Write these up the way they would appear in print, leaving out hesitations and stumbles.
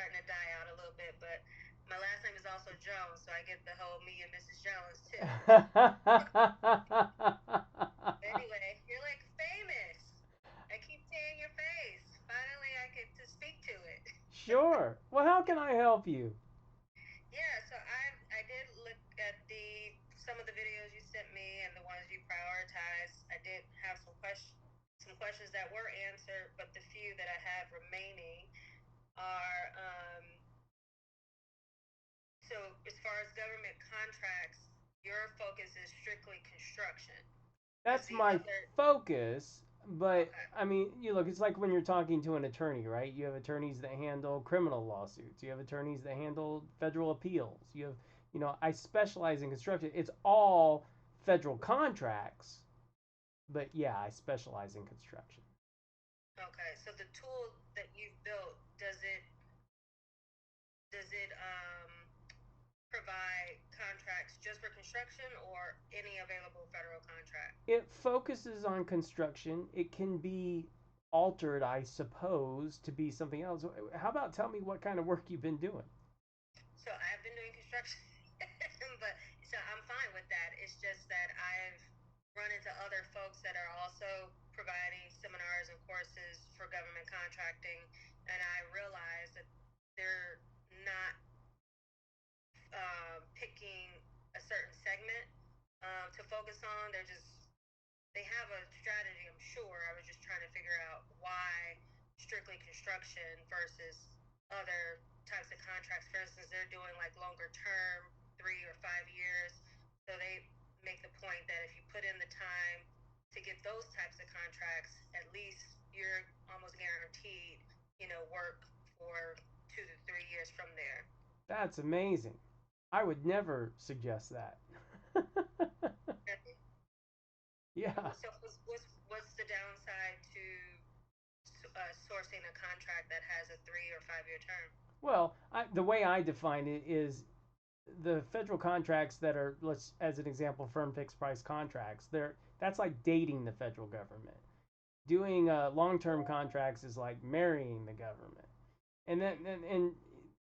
starting to die out a little bit, but my last name is also Jones, so I get the whole me and Mrs. Jones too. But anyway, you're like famous. I keep seeing your face. Finally, I get to speak to it. Sure. Well, how can I help you? Yeah, so I did look at the some of the videos you sent me and the ones you prioritized. I did have some questions that were answered, but the few that I have remaining are so as far as government contracts, your focus is strictly construction. Is That's the my other focus, but okay? I mean, you look, it's like when you're talking to an attorney, right? You have attorneys that handle criminal lawsuits. You have attorneys that handle federal appeals. I specialize in construction. It's all federal contracts, but yeah, I specialize in construction. Okay, so the tool that you've built, does it provide contracts just for construction or any available federal contract? It focuses on construction. It can be altered, I suppose, to be something else. How about tell me what kind of work you've been doing? So I've been doing construction, but so I'm fine with that. It's just that I've run into other folks that are also providing seminars and courses for government contracting, and I realize that they're not picking a certain segment to focus on. They have a strategy, I'm sure. I was just trying to figure out why strictly construction versus other types of contracts. For instance, they're doing like longer term, 3 or 5 years. So they make the point that if you put in the time to get those types of contracts, at least you're almost guaranteed, work for 2 to 3 years from there. That's amazing. I would never suggest that. Yeah. So what's the downside to sourcing a contract that has a 3 or 5 year term? Well, the way I define it is the federal contracts that are, let's as an example, firm fixed price contracts. That's like dating the federal government. Doing long-term contracts is like marrying the government. And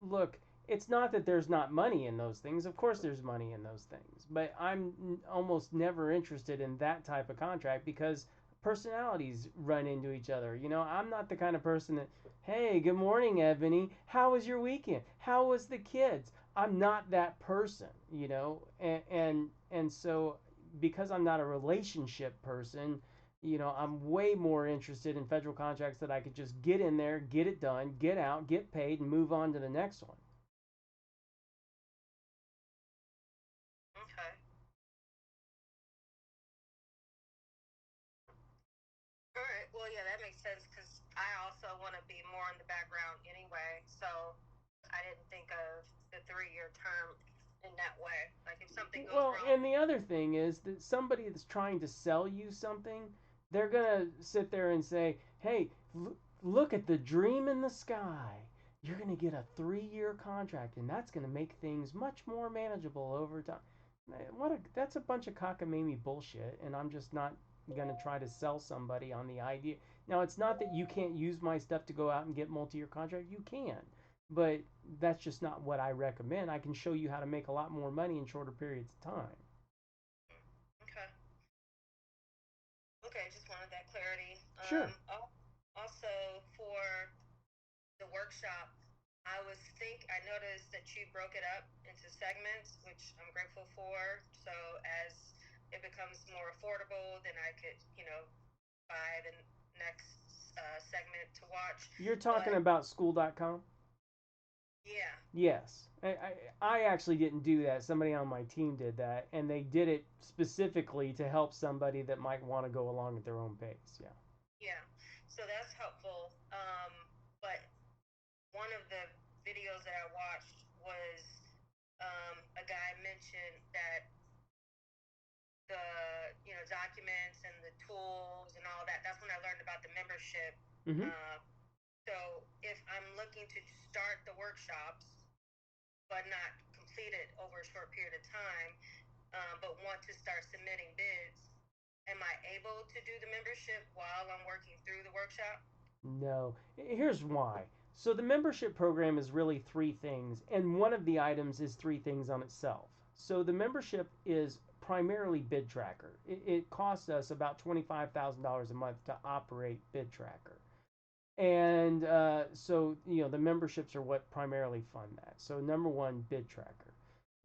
look, it's not that there's not money in those things. Of course, there's money in those things, but I'm almost never interested in that type of contract because personalities run into each other. I'm not the kind of person that, hey, good morning, Ebony. How was your weekend? How was the kids? I'm not that person, and so because I'm not a relationship person, I'm way more interested in federal contracts that I could just get in there, get it done, get out, get paid, and move on to the next one. Okay. All right. Well, yeah, that makes sense because I also want to be more in the background anyway. So I didn't think of the 3 year term in that way. Like if something goes Well, wrong. and the other thing is that somebody that's trying to sell you something, they're going to sit there and say, hey, look at the dream in the sky. You're going to get a 3-year contract, and that's going to make things much more manageable over time. That's a bunch of cockamamie bullshit, and I'm just not going to try to sell somebody on the idea. Now, it's not that you can't use my stuff to go out and get multi-year contract. You can, but that's just not what I recommend. I can show you how to make a lot more money in shorter periods of time. Okay. Okay. Just wanted that clarity. Sure. Also for the workshop, I noticed that you broke it up into segments, which I'm grateful for. So as it becomes more affordable, then I could, buy the next segment to watch. You're talking But about school.com? yeah, Yes. I actually didn't do that. Somebody on my team did that, and they did it specifically to help somebody that might want to go along at their own pace. Yeah. yeah. So that's helpful. But one of the videos that I watched was a guy mentioned that the documents and the tools and all that. That's when I learned about the membership. Mm-hmm. Uh, so if I'm looking to start the workshops but not complete it over a short period of time, but want to start submitting bids, am I able to do the membership while I'm working through the workshop? No. Here's why. So the membership program is really three things, and one of the items is three things on itself. So the membership is primarily bid tracker. It costs us about $25,000 a month to operate bid tracker. And so, the memberships are what primarily fund that. So, number one, bid tracker.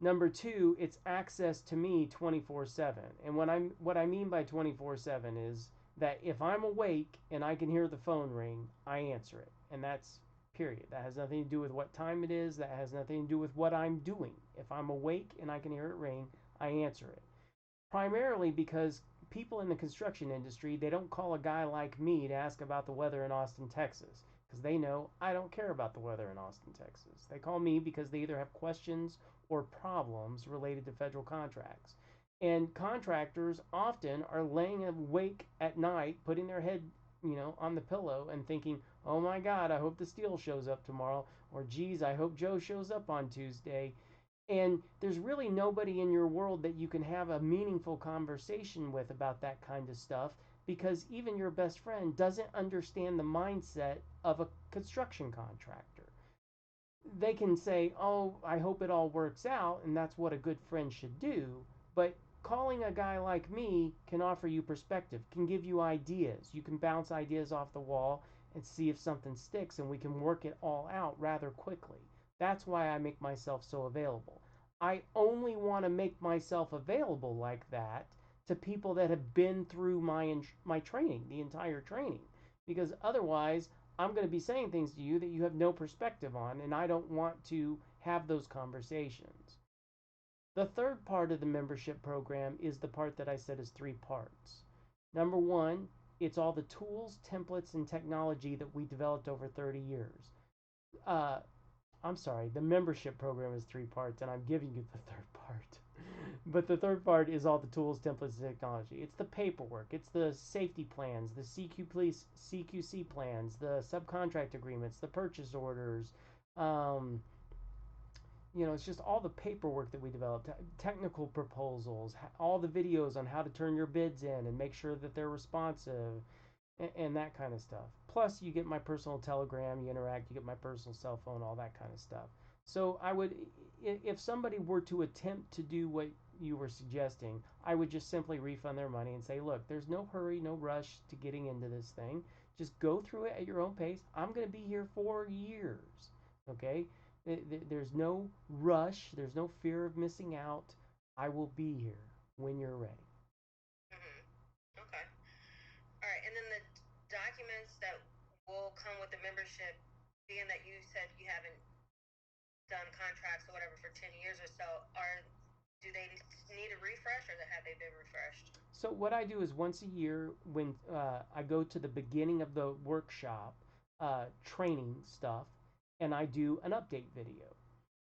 Number two, it's access to me 24/7. And what I mean by 24/7 is that if I'm awake and I can hear the phone ring, I answer it. And that's period. That has nothing to do with what time it is. That has nothing to do with what I'm doing. If I'm awake and I can hear it ring, I answer it. Primarily because people in the construction industry, they don't call a guy like me to ask about the weather in Austin, Texas, because they know I don't care about the weather in Austin, Texas. They call me because they either have questions or problems related to federal contracts. And contractors often are laying awake at night, putting their head, on the pillow and thinking, oh my God, I hope the steel shows up tomorrow. Or, geez, I hope Joe shows up on Tuesday. And there's really nobody in your world that you can have a meaningful conversation with about that kind of stuff, because even your best friend doesn't understand the mindset of a construction contractor. They can say, oh, I hope it all works out, and that's what a good friend should do. But calling a guy like me can offer you perspective, can give you ideas. You can bounce ideas off the wall and see if something sticks, and we can work it all out rather quickly. That's why I make myself so available. I only want to make myself available like that to people that have been through my training, the entire training, because otherwise I'm going to be saying things to you that you have no perspective on, and I don't want to have those conversations. The third part of the membership program is the part that I said is three parts. Number one, it's all the tools, templates, and technology that we developed over 30 years. Uh, I'm sorry, the membership program is three parts, and I'm giving you the third part. But the third part is all the tools, templates, and technology. It's the paperwork, it's the safety plans, the CQC plans, the subcontract agreements, the purchase orders. Um, it's just all the paperwork that we developed, technical proposals, all the videos on how to turn your bids in and make sure that they're responsive, and that kind of stuff. Plus, you get my personal telegram, you interact, you get my personal cell phone, all that kind of stuff. So I would, if somebody were to attempt to do what you were suggesting, I would just simply refund their money and say, look, there's no hurry, no rush to getting into this thing. Just go through it at your own pace. I'm going to be here for years. Okay? There's no rush. There's no fear of missing out. I will be here when you're ready. Okay. All right. And then the documents that will come with the membership, being that you said you haven't done contracts or whatever for 10 years or so, do they need a refresh, or have they been refreshed? So what I do is once a year, when I go to the beginning of the workshop, training stuff, and I do an update video,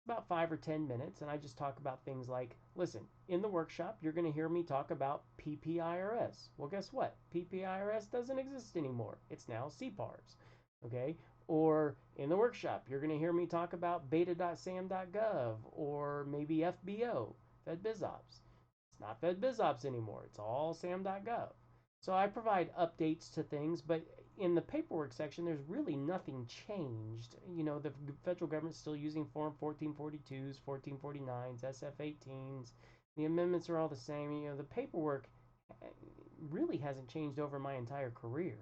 about 5 or 10 minutes, and I just talk about things like, listen, in the workshop, you're going to hear me talk about PPIRS. Well, guess what? PPIRS doesn't exist anymore. It's now CPARS. Okay? Or in the workshop, you're going to hear me talk about beta.sam.gov, or maybe FBO, FedBizOps. It's not FedBizOps anymore. It's all sam.gov. So I provide updates to things, but in the paperwork section, there's really nothing changed. The federal government's still using Form 1442s, 1449s, SF18s. The amendments are all the same. The paperwork really hasn't changed over my entire career.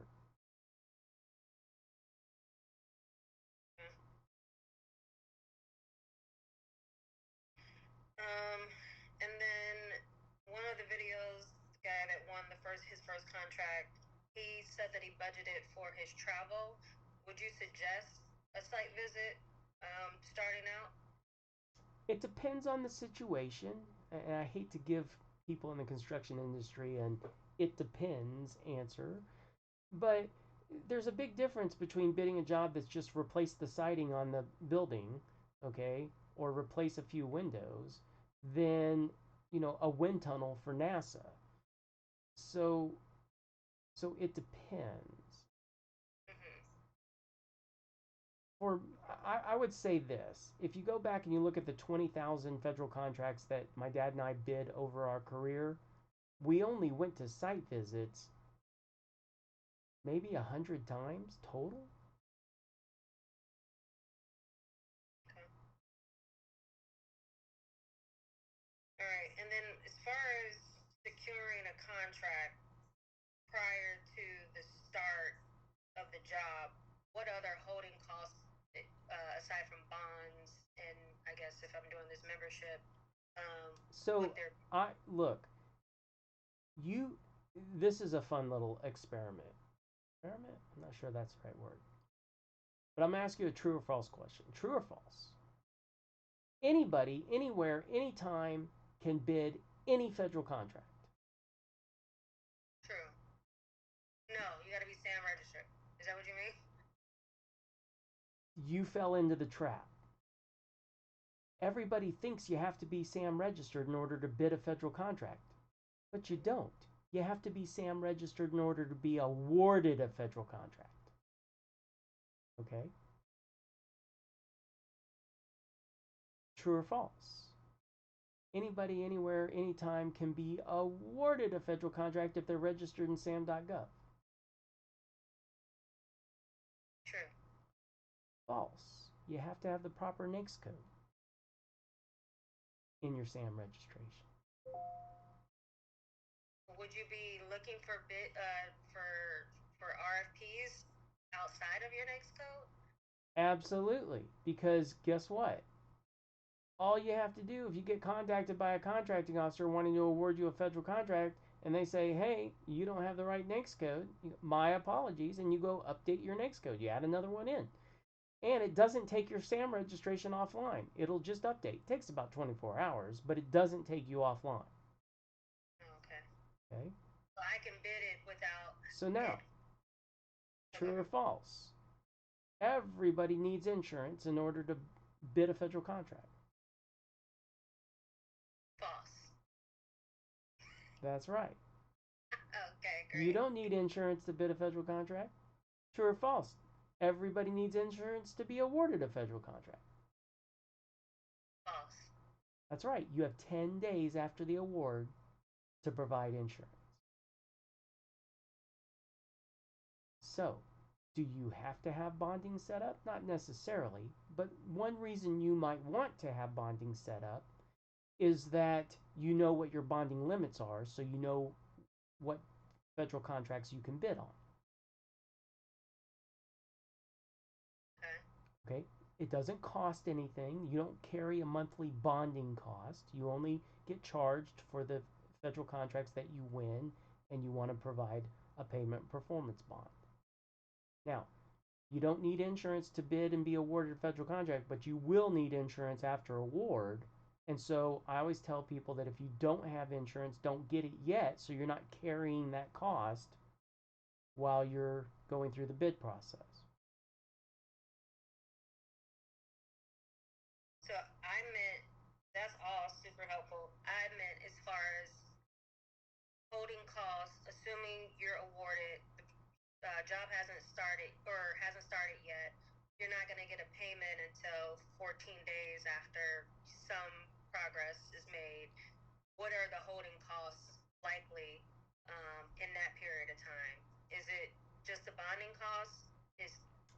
Um, and then one of the videos, the guy that won his first contract, he said that he budgeted for his travel. Would you suggest a site visit starting out? It depends on the situation, and I hate to give people in the construction industry an "it depends" answer, but there's a big difference between bidding a job that's just replace the siding on the building, okay, or replace a few windows, than a wind tunnel for NASA. So so it depends. Mm-hmm. For I would say this: if you go back and you look at the 20,000 federal contracts that my dad and I bid over our career, we only went to site visits maybe 100 times total. far as securing a contract prior to the start of the job, what other holding costs, aside from bonds and I guess if I'm doing this membership, So I look, you. This is a fun little experiment. Experiment? I'm not sure that's the right word. But I'm gonna ask you a true or false question. True or false? Anybody, anywhere, anytime can bid any federal contract. True. No, you got to be SAM registered. Is that what you mean? You fell into the trap. Everybody thinks you have to be SAM registered in order to bid a federal contract, but you don't. You have to be SAM registered in order to be awarded a federal contract. Okay? True or false? Anybody, anywhere, anytime can be awarded a federal contract if they're registered in sam.gov. True. False. You have to have the proper NAICS code in your SAM registration. Would you be looking for RFPs outside of your NAICS code? Absolutely, because guess what? All you have to do if you get contacted by a contracting officer wanting to award you a federal contract and they say, hey, you don't have the right NAICS code, my apologies, and you go update your NAICS code. You add another one in. And it doesn't take your SAM registration offline. It'll just update. It takes about 24 hours, but it doesn't take you offline. Okay. Okay? So I can bid it without... So now, true or false? Everybody needs insurance in order to bid a federal contract. False. That's right. Okay, great. You don't need insurance to bid a federal contract. True or false? Everybody needs insurance to be awarded a federal contract. False. That's right. You have 10 days after the award to provide insurance. So, do you have to have bonding set up? Not necessarily, but one reason you might want to have bonding set up is that you know what your bonding limits are, so you know what federal contracts you can bid on. Okay? It doesn't cost anything. You don't carry a monthly bonding cost. You only get charged for the federal contracts that you win, and you want to provide a payment performance bond. Now, you don't need insurance to bid and be awarded a federal contract, but you will need insurance after award. And so I always tell people that if you don't have insurance, don't get it yet, so you're not carrying that cost while you're going through the bid process. So I meant, that's all super helpful. I meant as far as holding costs, assuming you're awarded, the job hasn't started yet, you're not going to get a payment until 14 days after some progress is made. What are the holding costs likely in that period of time? Is it just the bonding costs?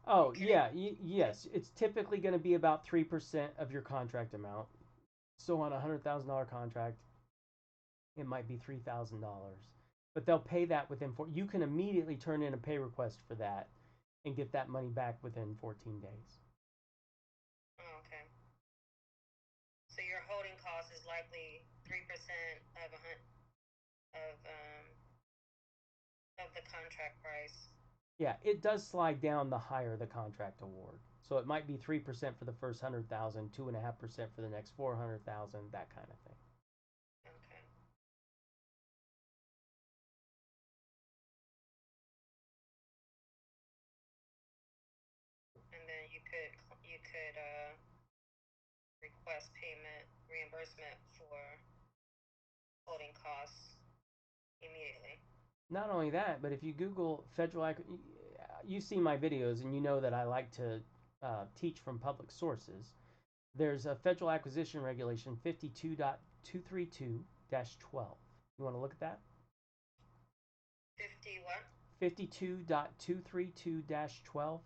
Oh, yeah, yes. It's typically going to be about 3% of your contract amount. So on a $100,000 contract, it might be $3,000. But they'll pay that within you can immediately turn in a pay request for that and get that money back within 14 days. Oh, okay. So your holding cost is likely 3% of the contract price. Yeah, it does slide down the higher the contract award. So it might be 3% for the first 100,000, 2.5% for the next 400,000, that kind of thing. Okay. And then you could request payment reimbursement for holding costs immediately. Not only that, but if you Google federal, you've seen my videos and you know that I like to teach from public sources. There's a federal acquisition regulation 52.232-12. You want to look at that? 50 what? 52.232-12.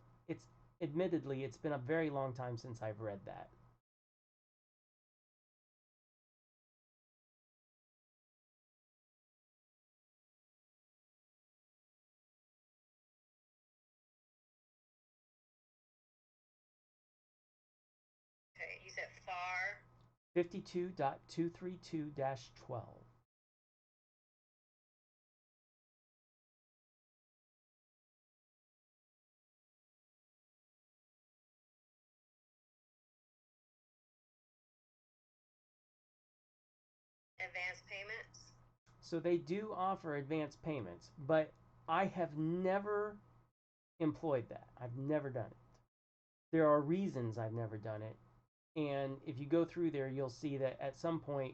Admittedly, it's been a very long time since I've read that. Okay, you said FAR 52.232-12. advance payments. So they do offer advance payments, but I have never employed that. I've never done it. There are reasons I've never done it. And if you go through there, you'll see that at some point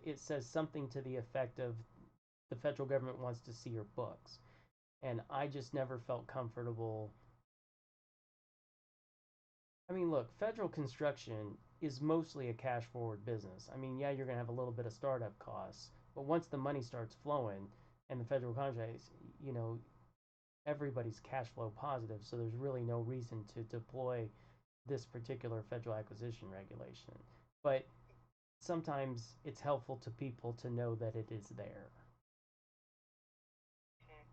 it says something to the effect of the federal government wants to see your books. And I just never felt comfortable. I mean, look, federal construction is mostly a cash forward business. I mean, yeah, you're going to have a little bit of startup costs, but once the money starts flowing and the federal contracts, you know, everybody's cash flow positive, so there's really no reason to deploy this particular federal acquisition regulation. But sometimes it's helpful to people to know that it is there. Okay.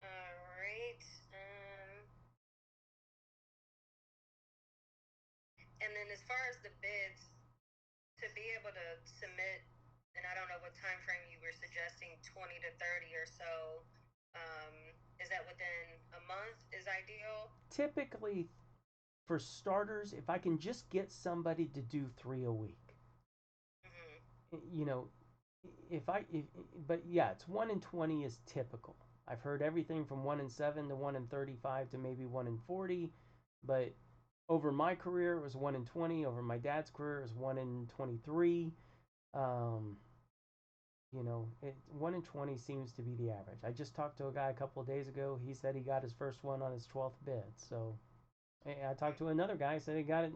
All right. And then as far as the bids, to be able to submit, and I don't know what time frame you were suggesting, 20 to 30 or so. Is that within a month is ideal? Typically, for starters, if I can just get somebody to do 3 a week, you know, but yeah, it's 1 in 20 is typical. I've heard everything from 1 in 7 to 1 in 35 to maybe 1 in 40, but over my career it was 1 in 20. Over my dad's career it was 1 in 23. Um, 1 in 20 seems to be the average. I just talked to a guy a couple of days ago. He said he got his first one on his 12th bid. So I talked to another guy. Said he got it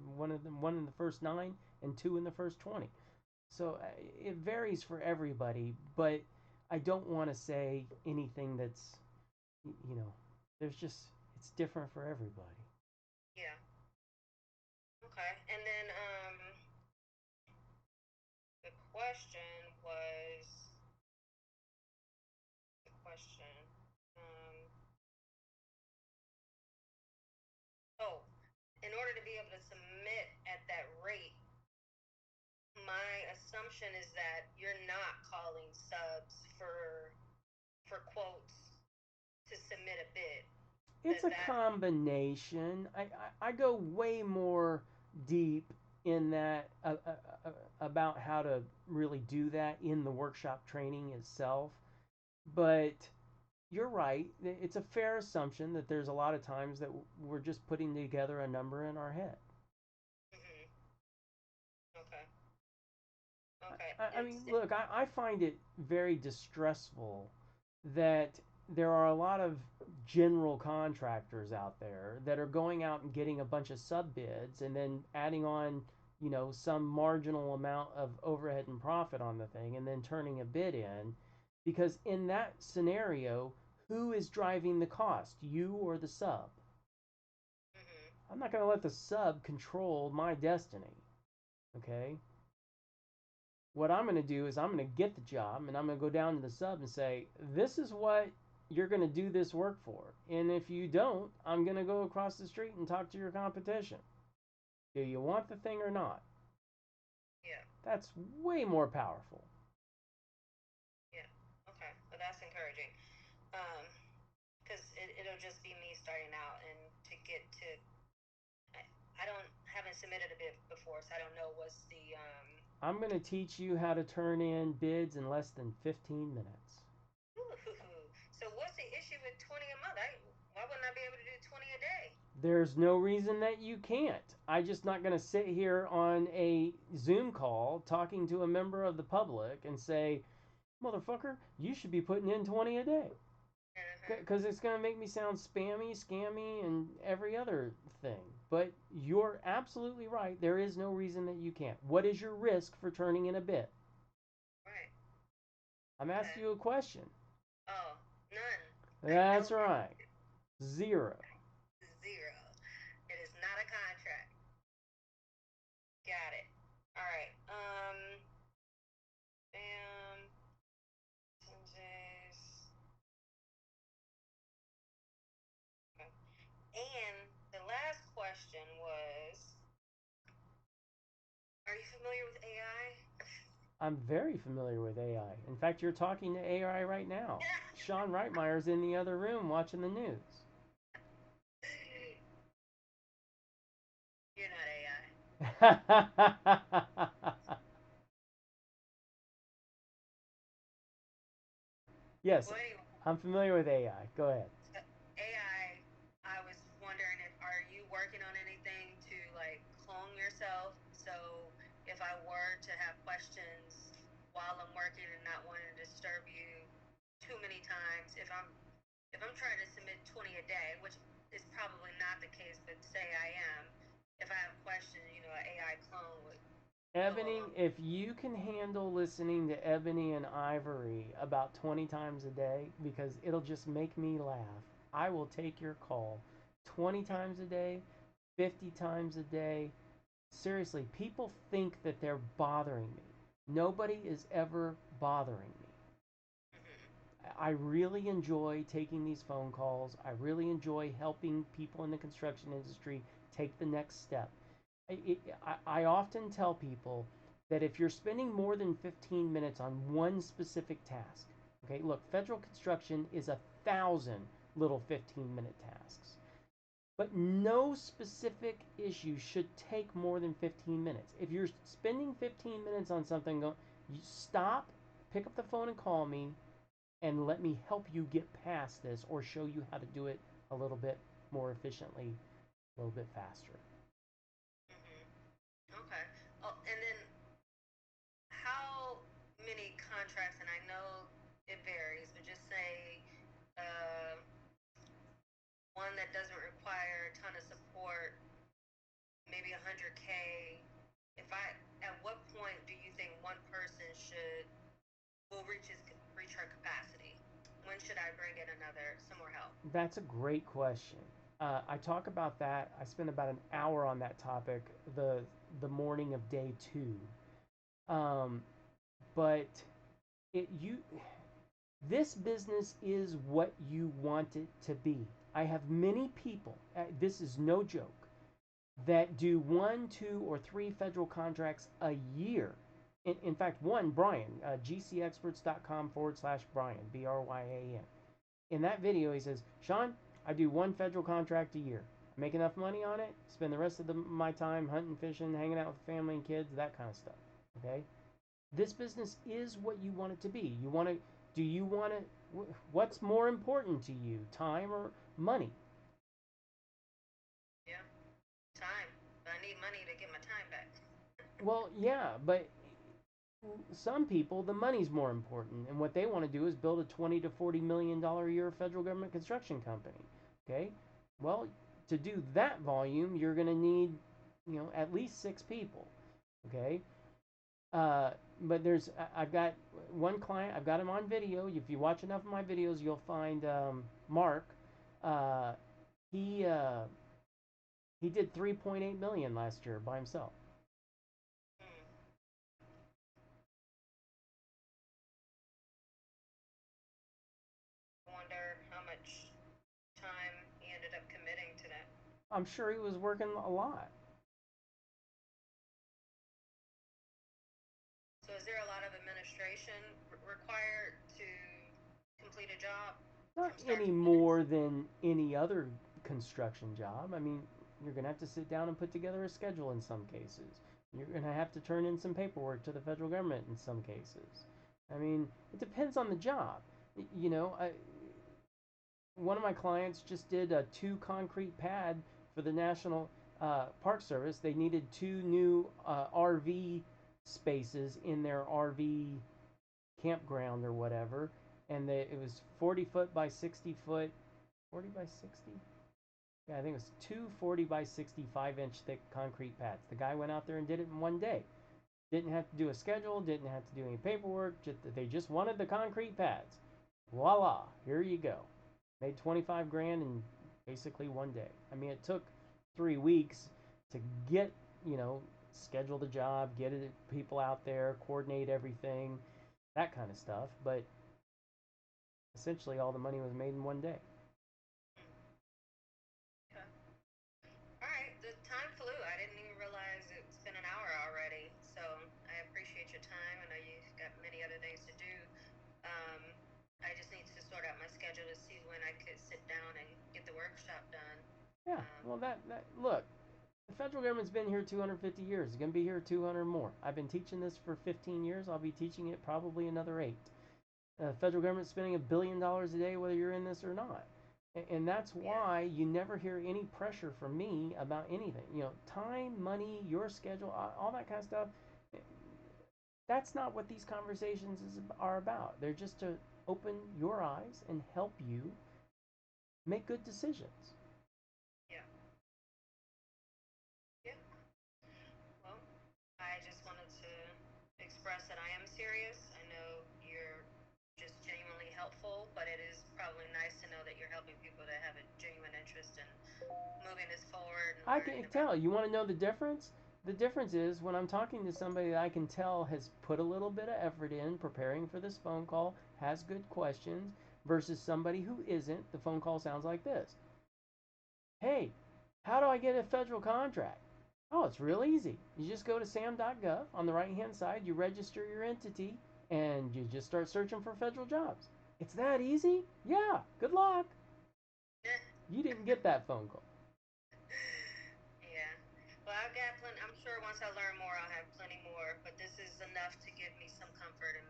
one in the first 9 and 2 in the first 20. So it varies for everybody, but I don't want to say anything that's, there's just, it's different for everybody. Yeah. Okay. And then the question was the question. Um, oh, in order to be able to submit at that rate, my assumption is that you're not calling subs for quotes to submit a bid. It's a combination. I go way more deep in that about how to really do that in the workshop training itself. But you're right. It's a fair assumption that there's a lot of times that we're just putting together a number in our head. Mm-hmm. Okay. Okay. I mean, look, I find it very distressful that there are a lot of general contractors out there that are going out and getting a bunch of sub bids and then adding on, some marginal amount of overhead and profit on the thing and then turning a bid in. Because in that scenario, who is driving the cost, you or the sub? Mm-hmm. I'm not going to let the sub control my destiny. Okay? What I'm going to do is I'm going to get the job and I'm going to go down to the sub and say, this is what you're going to do this work for. And if you don't, I'm going to go across the street and talk to your competition. Do you want the thing or not? Yeah. That's way more powerful. Yeah. Okay. Well, that's encouraging. Because it'll just be me starting out and to get to. I haven't submitted a bid before, so I don't know what's the. I'm going to teach you how to turn in bids in less than 15 minutes. So what's the issue with 20 a month? Why wouldn't I be able to do 20 a day? There's no reason that you can't. I'm just not going to sit here on a Zoom call talking to a member of the public and say, motherfucker, you should be putting in 20 a day. Because it's going to make me sound spammy, scammy, and every other thing. But you're absolutely right. There is no reason that you can't. What is your risk for turning in a bid? Right. I'm asking you a question. Oh, none. That's right. 0. 0. It is not a contract. Got it. All right. question was, are you familiar with AI? I'm very familiar with AI. In fact, you're talking to AI right now. Sean Reitmeyer's in the other room watching the news. You're not AI. Yes, Well, anyway, I'm familiar with AI. Go ahead. AI, I was wondering if are you working on anything to like clone yourself? So if I were to have questions while I'm working and not wanting to disturb you too many times, if I'm trying to submit 20 a day, which is probably not the case, but say I am, if I have questions, you know, an AI clone would go Ebony, along. if you can handle listening to Ebony and Ivory about 20 times a day, because it'll just make me laugh, I will take your call 20 times a day, 50 times a day. Seriously, people think that they're bothering me. Nobody is ever bothering me. I really enjoy taking these phone calls. I really enjoy helping people in the construction industry take the next step. I often tell people that if you're spending more than 15 minutes on one specific task, okay, look, federal construction is 1,000 little 15-minute tasks, but no specific issue should take more than 15 minutes. If you're spending 15 minutes on something, you stop, pick up the phone and call me, and let me help you get past this or show you how to do it a little bit more efficiently, a little bit faster. Okay. Oh, and then how many contracts, and I know it varies, but just say uh, one that doesn't require a ton of support, maybe 100K. At what point do you think one person will reach her capacity? When should I bring in some more help? That's a great question. I talk about that. I spend about an hour on that topic the morning of day 2. Um, but it you this business is what you want it to be. I have many people. This is no joke. That do 1, 2, or 3 federal contracts a year. In fact, one, Brian, GCExperts.com/Brian, BRYAN. In that video, he says, Sean, I do 1 federal contract a year. I make enough money on it, spend the rest of my time hunting, fishing, hanging out with family and kids, that kind of stuff. Okay? This business is what you want it to be. Do you want to, what's more important to you, time or money? Yeah, time. But I need money to get my time back. Well, yeah, but some people, the money's more important, and what they want to do is build a $20 to $40 million a year federal government construction company. Okay, well, to do that volume, you're going to need, at least 6 people. Okay, but I've got one client. I've got him on video. If you watch enough of my videos, you'll find Mark. Uh, he uh, he did 3.8 million last year by himself. Hmm. I wonder how much time he ended up committing to that. I'm sure he was working a lot. So is there a lot of administration required to complete a job Not from start any to finish? more than any other construction job. I mean, you're going to have to sit down and put together a schedule in some cases. You're going to have to turn in some paperwork to the federal government in some cases. I mean, it depends on the job. You know, one of my clients just did a 2 concrete pad for the National Park Service. They needed 2 new RV spaces in their RV campground or whatever, and it was 40 foot by 60 foot, 40 by 60. Yeah, I think it was 2 40 by 65-inch thick concrete pads. The guy went out there and did it in one day. Didn't have to do a schedule, didn't have to do any paperwork. They just wanted the concrete pads. Voila, here you go. Made 25 grand in basically one day. I mean, it took 3 weeks to get, schedule the job, get people out there, coordinate everything, that kind of stuff. But essentially, all the money was made in one day. Okay. All right. schedule to see when I could sit down and get the workshop done. Yeah. Well, that look, the federal government's been here 250 years. It's going to be here 200 more. I've been teaching this for 15 years. I'll be teaching it probably another 8. The federal government's spending $1 billion a day, whether you're in this or not. And that's why you never hear any pressure from me about anything. You know, time, money, your schedule, all that kind of stuff. That's not what these conversations are about. They're just to open your eyes and help you make good decisions. Yeah. Yeah. Well, I just wanted to express that I am serious. I know you're just genuinely helpful, but it is probably nice to know that you're helping people that have a genuine interest in moving this forward and I can tell. You want to know the difference? The difference is when I'm talking to somebody that I can tell has put a little bit of effort in preparing for this phone call, has good questions, versus somebody who isn't. The phone call sounds like this. Hey, how do I get a federal contract? Oh, it's real easy. You just go to sam.gov. On the right hand side, you register your entity and you just start searching for federal jobs. It's that easy? Yeah, good luck. You didn't get that phone call. Yeah. Well, I've got plenty. I'm sure once I learn more, I'll have plenty more. But this is enough to give me some comfort and